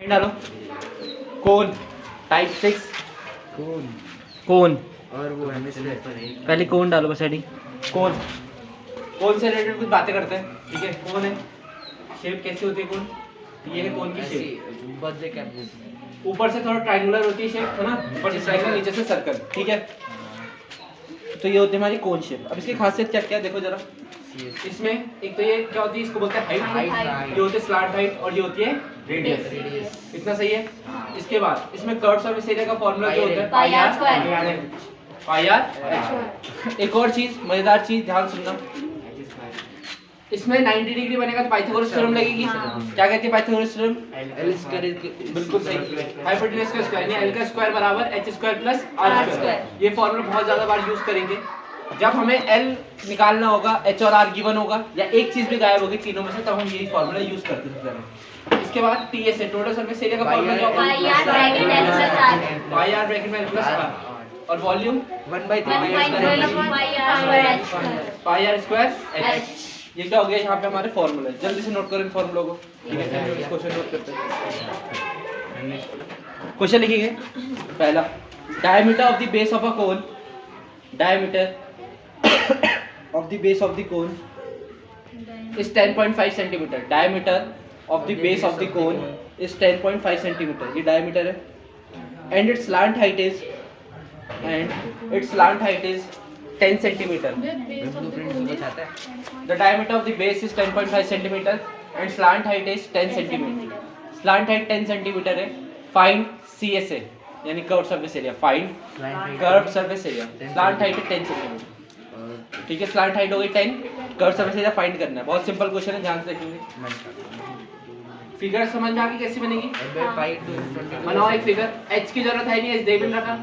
डालो कोन टाइप 6 कोन और वो हेमिस्फीयर पहले कोन डालो बस हेडिंग कोन से रिलेटेड कुछ बातें करते हैं। ठीक है, कोन है, शेप कैसी होती है कोन, ये है कोन की शेप, बर्थडे कैप ऊपर से थोड़ा ट्रायंगुलर होती है शेप है ना, ऊपर से ट्रायंगल नीचे से सर्कल। ठीक है, तो ये होती है हमारी कोन शेप। अब इसकी खासियत क्या क्या है देखो जरा, इसमें एक तो ये क्या होती है, इसको बोलते हैं हाइट, ये होती है स्लैंट हाइट और ये होती है रेडियस। इतना सही है। इसके बाद इसमें कर्व सर्फेस एरिया का फॉर्मूला जो होता है पाई आर। एक और चीज, मजेदार चीज ध्यान सुनना, इसमें 90 डिग्री बनेगा तो पाइथागोरस थ्योरम लगेगी। क्या कहती है पाइथागोरस थ्योरम? एल स्क्वायर बिल्कुल सही, हाइपोटेनस का स्क्वायर यानी एल का स्क्वायर बराबर h square plus r square. ये फॉर्मूला बहुत ज्यादा बार यूज करेंगे जब हमें एल निकालना होगा, एच और आर गिवन होगा या एक चीज भी गायब होगी तीनों में से, तब हम यही फॉर्मूला यूज करते हैं। इसके बाद टीएस है, टोटल सरफेस एरिया का फॉर्मूला क्या होगा? पाई आर ब्रैकेट में एल प्लस आर, और volume 1/3 pi r square h. ये क्या हो गया यहाँ पे हमारे फॉर्मूले, जल्दी से नोट करो इन फॉर्मूलों को। ठीक है, क्वेश्चन नोट करते हैं। क्वेश्चन लिखेंगे पहला, diameter of the base of a cone, diameter of the base of the cone is 10.5 centimeter. Diameter of the base of the cone is 10.5 centimeter. ये diameter है, and its slant height is 10 centimeter. The diameter of the base is 10.5 centimeter and slant height is 10 centimeter. Slant height 10 centimeter है. Find CSA यानी curve surface area. Find curve surface area, slant height है 10 centimetre. ठीक है, slant height हो गई 10, curve surface area find करना है। बहुत सिंपल क्वेश्चन है, ध्यान से देखेंगे। फिगर समझ में आ गई कैसी बनेगी? बनाओ एक फिगर। एच की जरूरत है नहीं, एच दे भी रखा।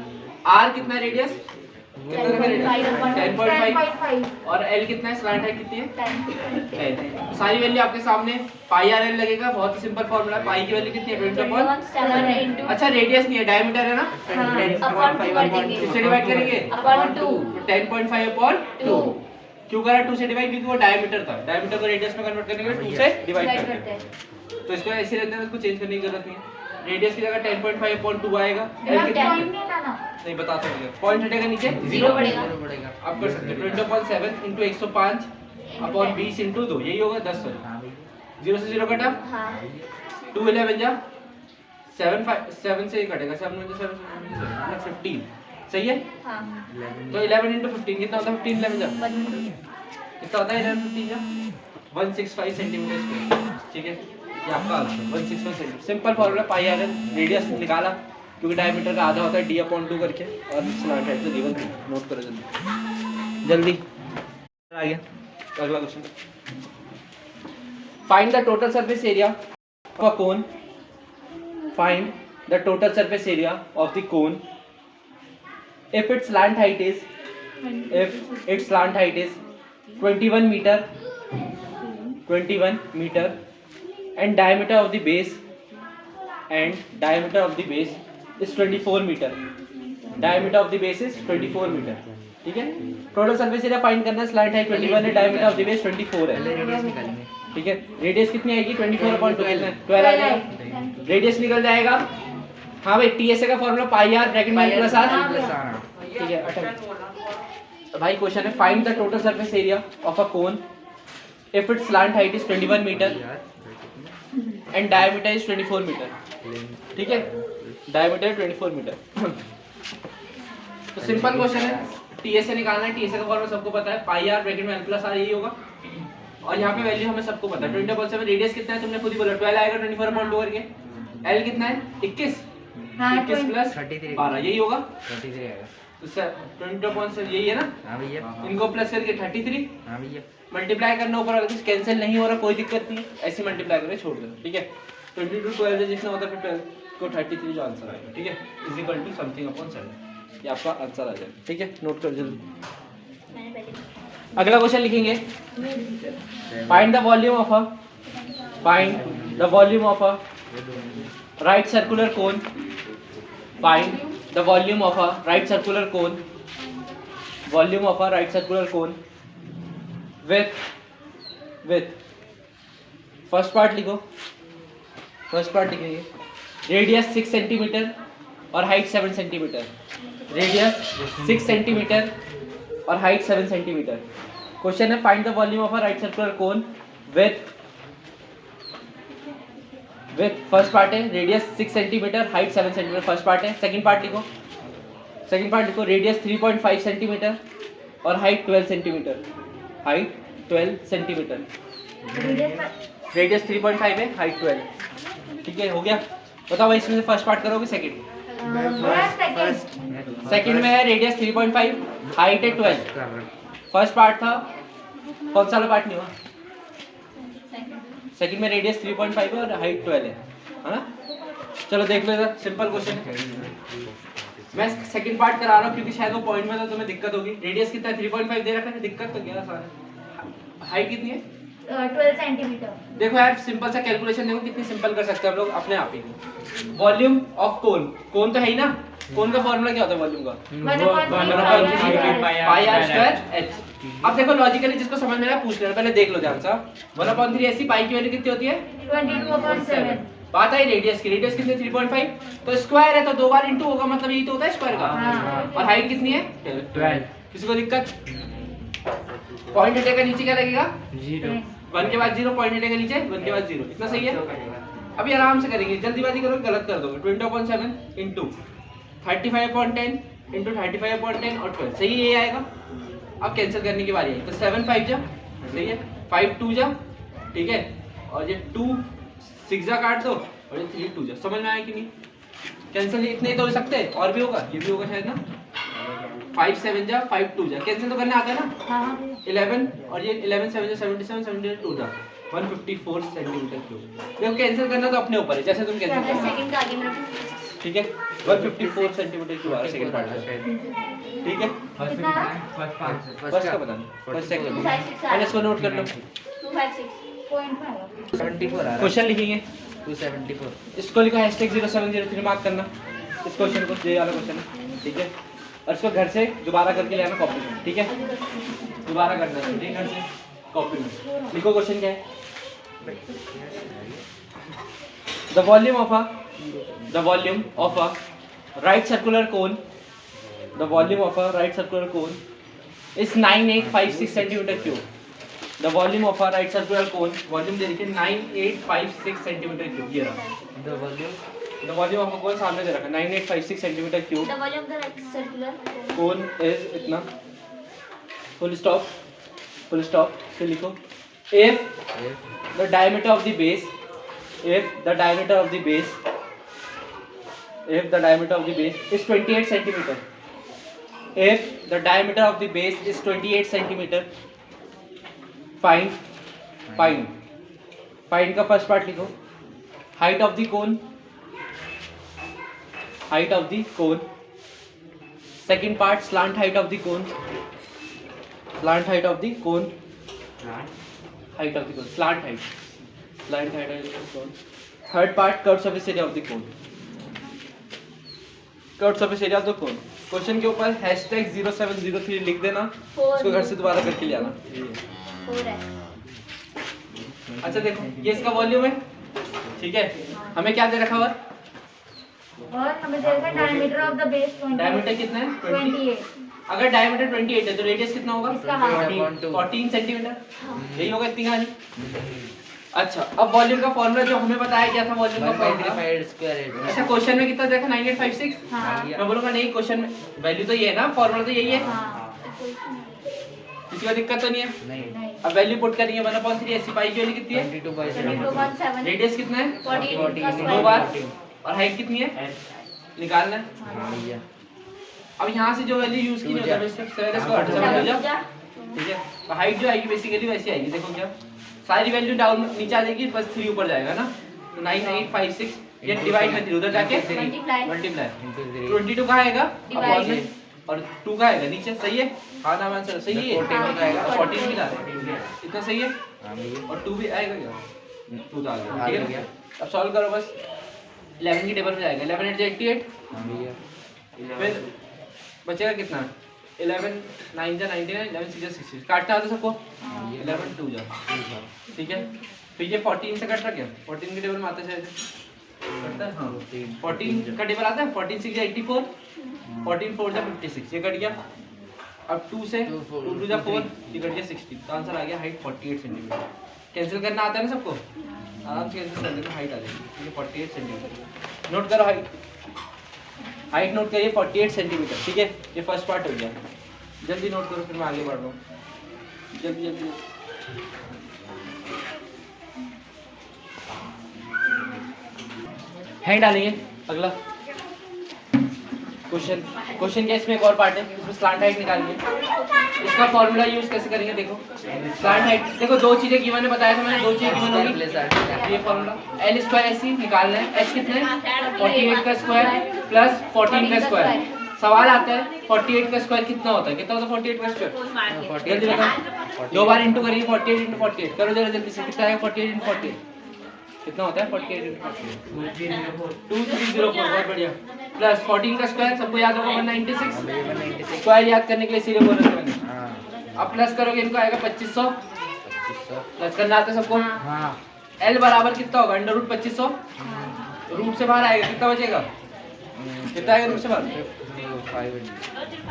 आर कितना है रेडियस? 10.5 और एल कितना है, स्लांट हाइट कितनी है? 10। सारी वैल्यू आपके सामने, पाई आर एल लगेगा, बहुत ही सिंपल फॉर्मूला है। पाई की वैल्यू कितनी है? 20/7। अच्छा रेडियस नहीं है, डायमीटर है ना, 10/5 किससे डिवाइड करेंगे? 10.5/2। क्यों करा 2 से डिवाइड? क्योंकि वो डायमीटर था, डायमीटर को रेडियस में कन्वर्ट करने के लिए 2 से डिवाइड करते हैं। तो इसको ऐसे रहते हैं, इसको चेंज करने की जरूरत नहीं है। रेडियस की जगह 10.5/2 आएगा। नहीं बता सकते, पॉइंट हटेगा नीचे, 0 बढ़ेगा। आप कर सकते हो 20.7 × 105/20 × 2, यही होगा 10। 0 से 0 कटा, 2 11 जा 7 से कटेगा, 7 7 15। सही है, तो 11 × 15 कितना होता है? 15 11 जा कितना होता है? 11 15 जा 165 सेंटीमीटर स्क्वायर। ठीक है, ये आपका answer 165 centimetre. Simple formula, pi R L, radius निकाला क्योंकि डायमीटर का आधा होता है d/2 करके, और स्लैंट हाइट तो गिवन थी। नोट करो जल्दी आ गया। अगला question, find the total surface area of a cone, find the total surface area of the cone if its slant height is 21 meter and diameter of the base is 24 meter. Diameter of the base is 24 meter. ठीक है, total surface area find करना है। Slant height 21 है, diameter of the base 24 है। ठीक है, radius कितनी आएगी? 24/2 12 आ जाएगा। रेडियस निकल जाएगा। हाँ भाई, टीएसए का फॉर्मूला पाई आर ब्रैकेट में प्लस आर। ठीक है, भाई क्वेश्चन है, find the total surface area of a cone if it's slant height is 21 metre and diameter is 24 metre. ठीक है, डायमीटर 24 मीटर। तो सिंपल क्वेश्चन है, टीएसए निकालना है। टीएसए का फॉर्मूला सबको पता है, पाई आर ब्रैकेट में एल प्लस आर, यही होगा। और यहाँ पे वैल्यू हमें सबको पता है। 20/7 रेडियस कितना है तुमने खुद ही बोला, 12 आएगा 24/2 करके। एल कितना है? 21 प्लस 12, यही होगा 33 आएगा। तो सर 20/7 यही है ना? हाँ भैया। इनको प्लस करके 33। हाँ भैया। मल्टीप्लाई करना ऊपर, अगर कुछ कैंसिल नहीं हो रहा कोई दिक्कत नहीं, ऐसे मल्टीप्लाई करके छोड़ दो। ठीक है, 22 12 जितना होता है फिर 12 को 33 जो आंसर आएगा। ठीक है, is equal to something upon 7, ये आपका आंसर आ जाएगा। ठीक है, नोट कर जल्दी। अगला क्वेश्चन लिखेंगे, find the volume of a right circular cone, find the volume of a right circular cone, with first part लिखो, फर्स्ट पार्ट लिखेंगे रेडियस 6 सेंटीमीटर और हाइट 7 सेंटीमीटर। रेडियस 6 सेंटीमीटर और हाइट 7 सेंटीमीटर। क्वेश्चन है find the volume of a right circular cone with first part है radius 6 centimetre, height 7 centimetre, first part है। Second part लिखो, second part लिखो, radius 3.5 centimetre और height 12 centimetre, height 12 centimetre. Radius 3.5 है, height 12। ठीक है, हो गया। बताओ भाई इसमें से फर्स्ट पार्ट करोगे सेकंड? सेकंड में है रेडियस 3.5, हाइट है 12। फर्स्ट पार्ट था कौन सा वाला पार्ट नहीं हुआ? सेकंड में रेडियस 3.5 है और हाइट 12 है ना? चलो देख लो इधर, सिंपल क्वेश्चन है। मैं सेकंड पार्ट करा रहा हूँ क्योंकि शायद वो पॉइंट में तो तुम्हें दिक्कत होगी। रेडियस कितना है? 3.5 दे रखा है, दिक्कत तो क्या सारा। हाइट कितनी है? 12 सेंटीमीटर। देखो यार सिंपल सा कैलकुलेशन देखो कितनी सिंपल कर सकते हैं हम लोग अपने आप ही। वॉल्यूम ऑफ कोन, कोन तो है ही ना। कोन का फॉर्मूला क्या होता है वॉल्यूम का? पाई आर स्क्वायर एच। अब देखो लॉजिकली जिसको समझ में आया पूछ लेना, पहले देख लो ध्यान से। 1/3 ऐसी पाई की वैल्यू कितनी होती है? 22/7। बात आई रेडियस की, रेडियस कितनी है? 3.5। तो स्क्वायर है तो 2 बार इंटू होगा, मतलब यही तो होता है स्क्वायर का। और हाइट कितनी है? 12। किसी को दिक्कत? पॉइंट हटेगा नीचे क्या लगेगा? 0। 1 के बाद 0, पॉइंट हटेगा नीचे 1 के बाद 0। इतना सही है? अभी आराम से करेंगे, जल्दीबाजी करोगे गलत कर दोगे। 20/7 इंटू 35/10 इंटू 35/10 और 12, सही है ये आएगा। अब कैंसिल करने की बारी है, तो 7 5 जा, सही है, 5 2 जा, ठीक है, और ये 2 6 जा काट दो और ये 3 2 जा। समझ में आया कि नहीं? कैंसिल इतने ही तो हो सकते हैं, और भी होगा, ये भी होगा शायद ना। 5 7 जा, 5 2 जा, कैंसिल तो करने आता है ना। हाँ 11 और ये 11 7 जा 77, 77 2 जा, 154 सेंटीमीटर क्यूब। देखो कैंसिल करना तो अपने ऊपर है, जैसे तुम कैंसिल करना। सेकंड का आगे मेरा। ठीक है, 154 सेंटीमीटर क्यूब आ रहा है सेकंड पार्ट का। ठीक है, कितना? फर्स्ट का बता दो, फर्स्ट सेकंड मैंने इसको नोट कर लो। 256.5। 74 आ रहा है। क्वेश्चन लिखेंगे, 274। इसको लिखो #0703 मार्क करना इस क्वेश्चन को, ये वाला क्वेश्चन है। ठीक है, और इसको घर से दोबारा करके ले आना कॉपी में। ठीक है, दोबारा करना है, ठीक है, घर से कॉपी में लिखो। क्वेश्चन क्या है? The volume of a right circular cone, the volume of a right circular cone is 9856 centimeter cube. The volume of a right circular cone, volume दे रखी है 9856 centimeter cube, ये रहा। The volume of a cone सामने दे रखा है 9856 centimeter cube. The volume of the right circular Cone is इतना, full stop, फिर लिखो if the diameter of the base is 28 centimeter. If the diameter of the base is 28 centimeter, find का first part लिखो। height of the cone, second part slant height of the cone, slant height of the cone, third part curved surface area of the cone, curved surface area of the cone। Question के ऊपर #0703 लिख देना, इसको घर से दोबारा करके ले आना। 4 है। अच्छा देखो ये इसका वॉल्यूम है, ठीक है, हमें क्या दे रखा हुआ? और हमें दे रखा है diameter of the base 20। Diameter कितना है? 28। अगर डायमीटर 28 है तो रेडियस कितना होगा? इसका हाफ। 14 सेंटीमीटर, यही होगा इतनी कहानी। अच्छा अब वॉल्यूम का फॉर्मूला जो हमें बताया गया था, वॉल्यूम का फॉर्मूला। अच्छा क्वेश्चन में कितना देखा? 9856। हाँ। मैं बोलूंगा नहीं, क्वेश्चन में वैल्यू तो ये है ना, फॉर्मूला तो यही है। हाँ। किसी को दिक्कत तो नहीं है? नहीं। अब वैल्यू पुट करनी है, 1/3 ऐसी पाई की वैल्यू कितनी है? 22/7। रेडियस कितना है? 14 दो बार, और हाइट कितनी है? निकालना है। अब यहाँ से जो वैल्यू यूज की नहीं होता है, इसको हट जाओ। ठीक है, तो हाइट जो आएगी बेसिकली वैसी आएगी। देखो क्या सारी वैल्यू डाउन नीचे आ जाएगी, बस 3 ऊपर जाएगा ना। तो 9856 ये डिवाइड में 3 उधर जाके मल्टीप्लाई। 22 कहाँ आएगा? अपॉन में, और 2 कहाँ आएगा? नीचे। सही है, हाँ नाम आंसर सही है। 14 भी ला रहे हैं, इतना सही है। और 2 भी आएगा क्या? 2 तो आ गया, ठीक है। अब सॉल्व करो बस, 11 की टेबल में जाएगा। 11 8 88, फिर बचेगा कितना? 11 9 जा 99, 11 6 जा 60। काटना आता सबको? 11 2 जा, ठीक है। फिर ये 14 से कट रहा क्या? 14 की टेबल में आता है शायद। करता है हाँ 14 का टेबल आता है 14 6 84 14 4 जा 56 ये कट गया अब 2 से 2 2 जा 4 ये कट गया 16 तो आंसर आ गया हाइट 48 सेंटीमीटर कैंसिल करना आता है ना सबको आराम से कैंसिल कर देना हाइट आ जाएगी ठीक है 48 सेंटीमीटर नोट करो हाइट नोट करिए 48 सेंटीमीटर ठीक है ये फर्स्ट पार्ट हो गया जल्दी नोट करो फिर मैं आगे बढ़ रहा हूँ जल्दी जल्दी हैंड डालेंगे अगला क्वेश्चन क्या इसमें एक और पार्ट है इसमें स्लैंट हाइट निकालेंगे इसका फॉर्मूला यूज कैसे करेंगे देखो स्लैंट हाइट देखो दो चीजें गिवन है बताया था मैंने दो चीजें गिवन होगी ये फॉर्मूला एल स्क्वायर ऐसी निकालना है एच कितने 48 का स्क्वायर प्लस 14 का स्क्वायर सवाल आता है 48 का स्क्वायर कितना होता है 48 का स्क्वायर जल्दी बताओ दो बार इंटू करिए 48 इंटू 48 करो जरा जल्दी से कितना आएगा 48 इंटू 48 कितना होता है 48 इंटू 2304 बहुत बढ़िया प्लस 14 का स्क्वायर सबको याद होगा 196 स्क्वायर याद करने के लिए सीधे बोल रहे थे मैंने अब प्लस करोगे इनको आएगा 2500 प्लस करना आता है सबको हाँ एल बराबर कितना होगा अंडर रूट 2500 रूट से बाहर आएगा कितना बचेगा कितना आएगा रूट से बाहर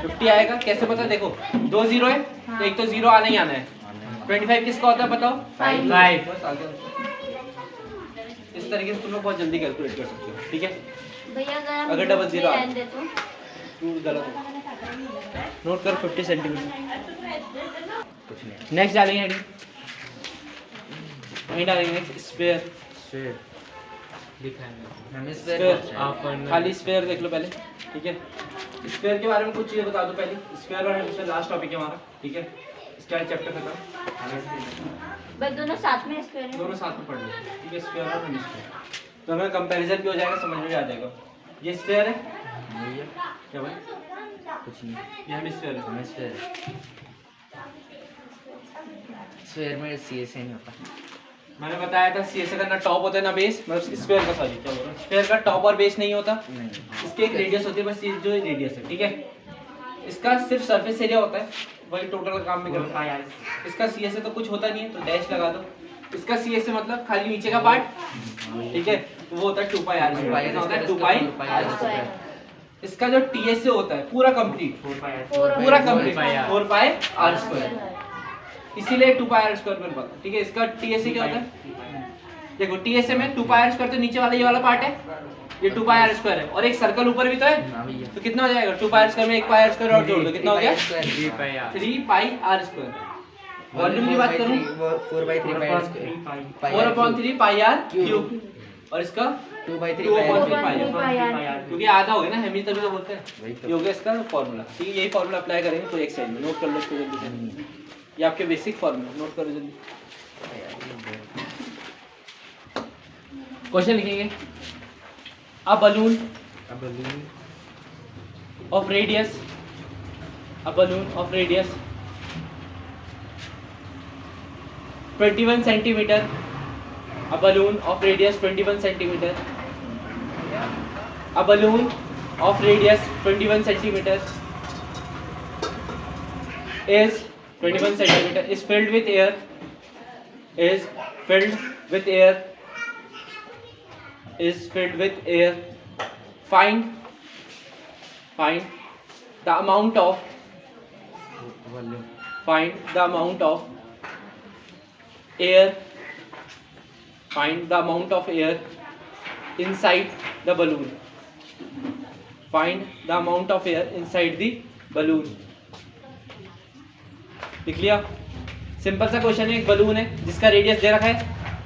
50 आएगा कैसे पता देखो 2 0 है तो एक तो 0 आना ही आना है 25 किसका होता है बताओ 5 बस आगे इस तरीके से तुम लोग बहुत जल्दी कैलकुलेट कर सकते हो ठीक है भैया अगर डबल जीरो गलत नोट कर 50 सेंटीमीटर कुछ नहीं नेक्स्ट डालेंगे हेडिंग नहीं डालेंगे नेक्स्ट स्फीयर खाली स्फीयर देख लो पहले ठीक है स्फीयर के बारे में कुछ चीजें बता दो पहले स्फीयर और हेमिस्फीयर लास्ट टॉपिक है हमारा ठीक है इसका चैप्टर खत्म बस दोनों साथ में स्क्वायर है दोनों साथ में पढ़ लो ठीक है स्फीयर और हेमिस्फीयर तो हमें कंपैरिजन भी हो जाएगा समझ में भी आ जाएगा ये स्फीयर है क्या भाई कुछ नहीं ये हेमिस्फीयर है हेमिस्फीयर स्फीयर में सीएस नहीं होता मैंने बताया था सीएस का ना टॉप होता है ना बेस मतलब स्फीयर का सॉरी क्या बोल रहा हूं स्फीयर का टॉप और बेस नहीं होता नहीं इसके एक रेडियस होती है बस ये जो रेडियस है ठीक है इसका सिर्फ सरफेस एरिया होता है वही टोटल काम में करता है इसका सीएस से तो कुछ होता नहीं है तो डैश लगा दो इसका सीएस से मतलब खाली नीचे का पार्ट ठीक है तो वो होता है 2 पाई r स्क्वायर होता है 2 पाई r स्क्वायर इसका जो टीएस से होता है पूरा कंप्लीट पूरा कंप्लीट 4 पाई r स्क्वायर इसीलिए 2 पाई r स्क्वायर बन पाता है ठीक है इसका टीएस से क्या होता है देखो टीएस में 2 पाई r स्क्वायर तो नीचे वाला ये वाला पार्ट है ये 2 पाई r स्क्वायर है और एक सर्कल ऊपर भी तो है तो कितना हो जाएगा 2 पाई r स्क्वायर में 1 पाई r स्क्वायर और जोड़ दो कितना हो गया 3 पाई r स्क्वायर वॉल्यूम की बात करूं 4/3 पाई r क्यूब और इसका 2/3 पाई r क्योंकि आधा हो गया ना हेमी तभी तो बोलते हैं ये हो गया इसका फार्मूला ठीक है यही फार्मूला अप्लाई करेंगे पूरे एक्सरसाइज में नोट कर लो इसको जल्दी से ये आपके बेसिक फार्मूला नोट करो जल्दी क्वेश्चन लिखेंगे a balloon of radius 21 centimeter a balloon of radius 21 centimeter a balloon of radius 21 centimeter is 21 centimeter is filled with air is filled with air is filled with air find the amount of find the amount of air find the amount of air inside the balloon find the amount of air inside the balloon लिख लिया simple सा question है एक balloon है जिसका radius दे रखा है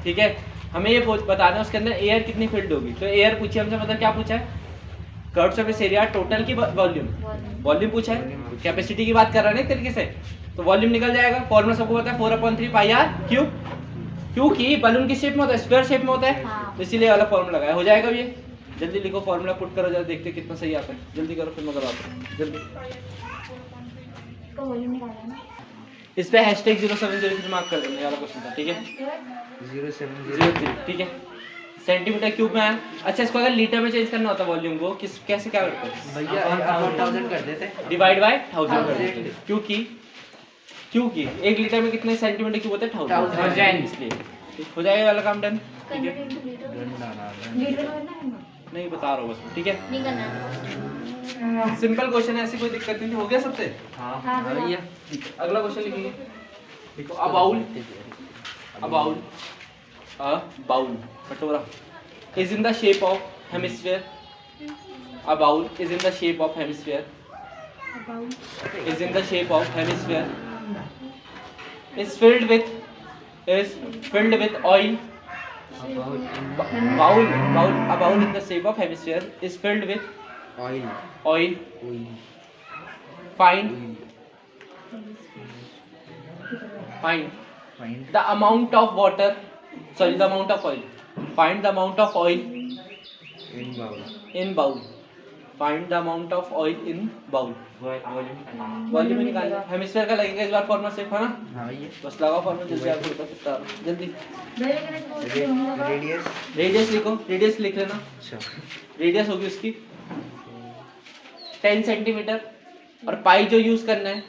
ठीक है हमें ये बताना है उसके अंदर एयर कितनी फिल्ड होगी तो एयर पूछी हमसे मतलब क्या पूछा है कर्व सरफेस एरिया टोटल की वॉल्यूम पूछा है कैपेसिटी की बात कर रहा है ना एक तरीके से तो वॉल्यूम निकल जाएगा फॉर्मूला सबको पता है 4/3 पाई r क्यूब क्योंकि बलून की शेप में होता है स्क्वायर शेप में होता है तो इसीलिए वाला फॉर्मूला लगाया हो जाएगा ये जल्दी लिखो फॉर्मूला पुट करो जरा देखते कितना सही आता है जल्दी करो फिर मैं करवाता हूं जल्दी इसका वॉल्यूम निकालना है ना इस पे #0703 मार्क कर देंगे वाला क्वेश्चन था ठीक है 0703 ठीक है सेंटीमीटर क्यूब में आया अच्छा इसको अगर लीटर में चेंज करना होता वॉल्यूम को किस कैसे क्या करते हैं भैया 1000 कर देते डिवाइड बाय 1000 कर देते क्योंकि 1 लीटर में कितने सेंटीमीटर क्यूब होते हैं 1000 इसलिए हो जाएगा वाला काम डन। ठीक है, कन्वर्ट इनटू लीटर डन डाला लीटर में करना है ना? नहीं बता रहा हूँ बस। ठीक है, नहीं करना है। सिंपल क्वेश्चन है, ऐसी कोई दिक्कत नहीं। हो गया सबसे? हाँ हाँ, भैया ठीक है, अगला क्वेश्चन लिखिए। देखो, अ बाउल कटोरा is in the shape of hemisphere. A bowl is in the shape of hemisphere. Is in the shape of hemisphere. Is filled with oil. A bowl in the shape of hemisphere is filled with oil. Find the amount of water. Sorry, the amount of oil. Find the amount of oil in bowl. Find the amount of oil in bowl. Volume निकालना है। Hemisphere का लगेगा इस बार formula सिर्फ, है ना? हाँ भैया बस लगाओ फॉर्मूला जल्दी, आपको बता सकता हूं जल्दी। रेडियस रेडियस लिखो, रेडियस लिख लेना। अच्छा रेडियस होगी उसकी 10 सेंटीमीटर, और पाई जो यूज करना है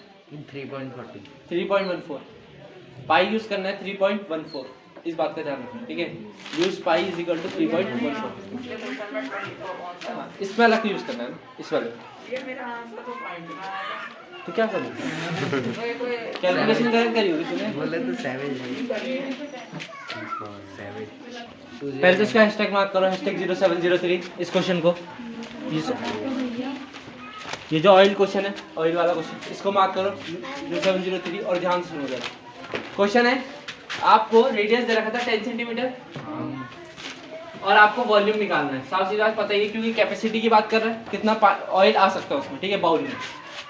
3.14 पाई यूज करना है 3.14। इस बात का ध्यान रखना, ठीक है? Use pi is equal to 3.14। इसमें अलग यूज करना है ना, इस वाले। तो क्या करूँ? कैलकुलेशन करी होगी तूने? बोले तो सैवेज पहले तो इसका हैशटैग मार्क करो, हैशटैग 0703 इस क्वेश्चन को। ये जो ऑयल क्वेश्चन है, ऑयल वाला क्वेश्चन, इसको मार्क करो 0703 और ध्यान से सुनो जरा। क्वेश्चन है, आपको रेडियस दे रखा था 10 सेंटीमीटर और आपको वॉल्यूम निकालना है। साफ सी बात पता ही है, क्योंकि कैपेसिटी की बात कर रहे हैं, कितना ऑयल आ सकता है उसमें, ठीक है? बाउल में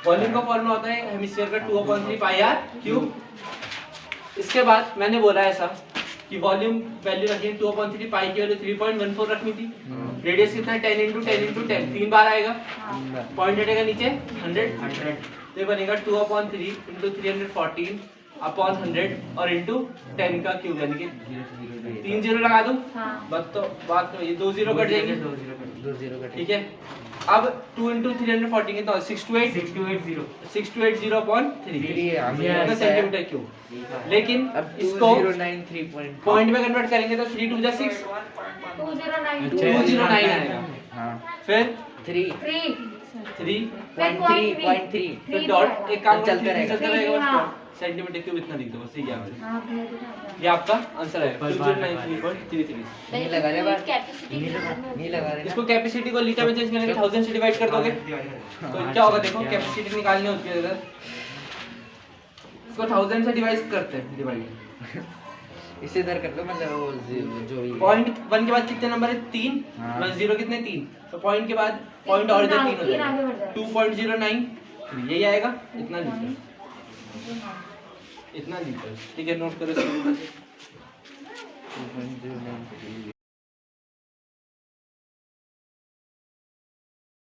वॉल्यूम का फॉर्मूला होता है हेमिस्फीयर का 2/3 पाई आर क्यूब। इसके बाद मैंने बोला ऐसा कि वॉल्यूम वैल्यू रखी है 2/3 पाई की वैल्यू 3.14 रखनी थी। रेडियस कितना है 10 × 10 × 10 3 बार आएगा, पॉइंट हटेगा नीचे 100 तो ये बनेगा 2/3 × 314 अपॉन 100 और इंटू 10 का क्यूब, यानी कि 3 जीरो लगा दूं। बात तो ये 2 जीरो कट जाएंगे, 2 0 का ठीक है? अब 2 × 314 कितना? 6280 अपॉन 3 सेंटीमीटर क्यूब। लेकिन अब इसको 2093 पॉइंट में कन्वर्ट करेंगे तो 3 2 6 209 आएगा। हाँ फिर 3.3 3 तो डॉट एक काम चलता रहेगा। बस सेंटीमीटर क्यूब इतना लिख दो, बस ये ये आपका आंसर है 209.33। नहीं लगा रहे बात नहीं लगा रहे इसको कैपेसिटी को लीटर में चेंज करेंगे, 1000 से डिवाइड कर दोगे तो क्या होगा? देखो, कैपेसिटी निकालनी होती है इधर, इसको 1000 से डिवाइड करते हैं, डिवाइड इसे इधर कर लो, मतलब वो जो भी पॉइंट 1 के बाद कितने नंबर है? 3 प्लस 0 कितने? 3। तो पॉइंट के बाद पॉइंट और इधर 3 हो जाएगा, 2.09 यही आएगा। इतना लीटर, ठीक है? नोट करो इसको।